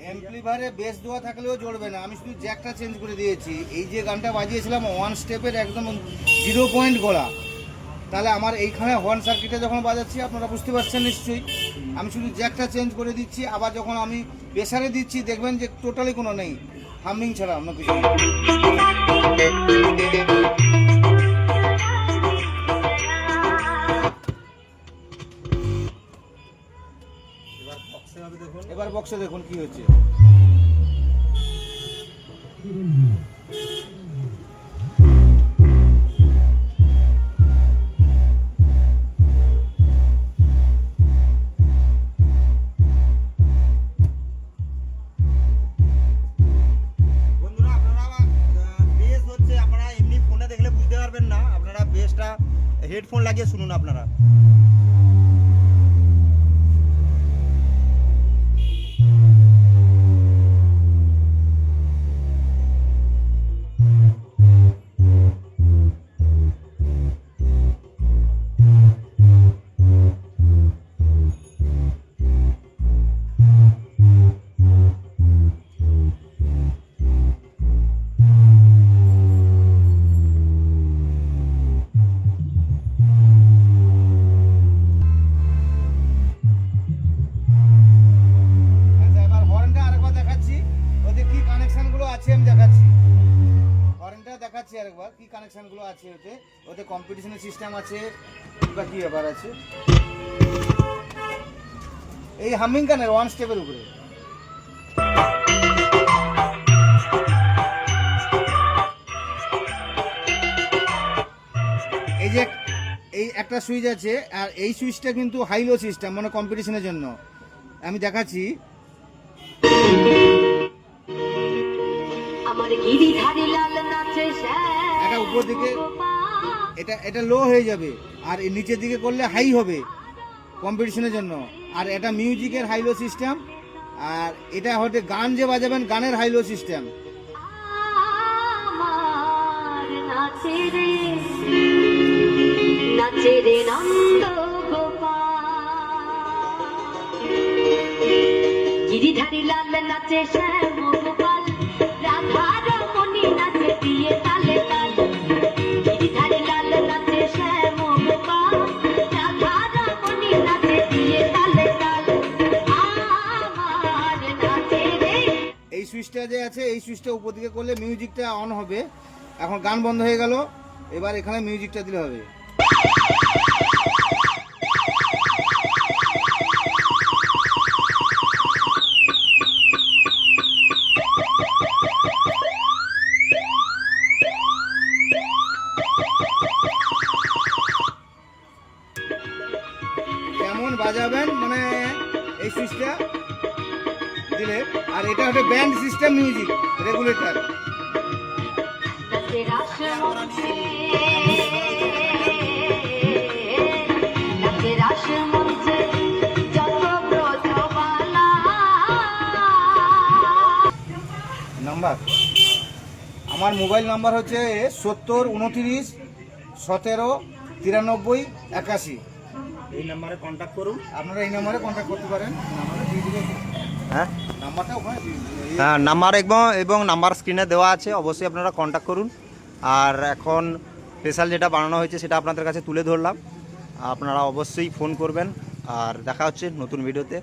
অ্যাম্পলিফায়ারে base দেওয়া থাকলেও জ্বলবে না, আমি শুধু জ্যাকটা চেঞ্জ করে দিয়েছি। এই যে গানটা বাজিয়েছিলাম ওয়ান স্টেপের একদম 0 পয়েন্ট গলা, তাহলে আমার এইখানে হর্ন সার্কিটে যখন বাজাচ্ছি আপনারা বুঝতে পারছেন নিশ্চয়ই, আমি শুধু জ্যাকটা চেঞ্জ করে দিচ্ছি। আবার যখন আমি প্রেসারে দিচ্ছি দেখবেন যে টোটালি কোনো নেই, হামিং ছাড়া অন্য কিছু নেই। এবার বক্সে দেখুন কি হচ্ছে। হেডফোন লাগিয়ে শুনুন আপনারা। দেখাচ্ছি আরেকবার কি কানেকশনগুলো আছে ওতে। ওতে কম্পিটিশনের সিস্টেম আছে বা কি ব্যাপার আছে। এই হামিং গানের ওয়ান স্টেপের উপরে এই যে এই একটা সুইচ আছে, আর এই সুইচটা কিন্তু হাইলো সিস্টেম, মানে কম্পিটিশনের জন্য। আমি দেখাচ্ছি, এটা উপর দিকে এটা লো হয়ে যাবে, আর নিচের দিকে করলে হাই হবে কম্পিটিশনের জন্য। আর এটা মিউজিকের হাইলো সিস্টেম, আর এটা হয়তো গান যে বাজাবেন গানের হাইলো সিস্টেম। গিরিধারী লাল নাচে শ্যাম গোপাল, রাধা রমণী নাচে দিয়ে তালে তাল। গিরিধারী লাল নাচে শ্যাম গোপাল, রাধা রমণী নাচে দিয়ে তালে তাল। আমার নাচে রে। এই সুইচটা যে আছে, এই সুইচটা উপর দিকে করলে মিউজিকটা অন হবে। এখন গান বন্ধ হয়ে গেল, এবার এখানে মিউজিকটা দিলে হবে। কেমন বাজাবেন মানে এই সুইচটা দিলে। আর এটা হচ্ছে band system music regulator. Number আমার মোবাইল নাম্বার হচ্ছে 70 29 17 93 81। এই নাম্বারে কন্ট্যাক্ট করুন। আপনারা এই নাম্বারে কন্ট্যাক্ট করতে পারেন। হ্যাঁ নাম্বারটা ওখানে হ্যাঁ, নাম্বার এবং নাম্বার স্ক্রিনে দেওয়া আছে, অবশ্যই আপনারা কন্ট্যাক্ট করুন। আর এখন স্পেশাল যেটা বানানো হয়েছে সেটা আপনাদের কাছে তুলে ধরলাম, আপনারা অবশ্যই ফোন করবেন। আর দেখা হচ্ছে নতুন ভিডিওতে।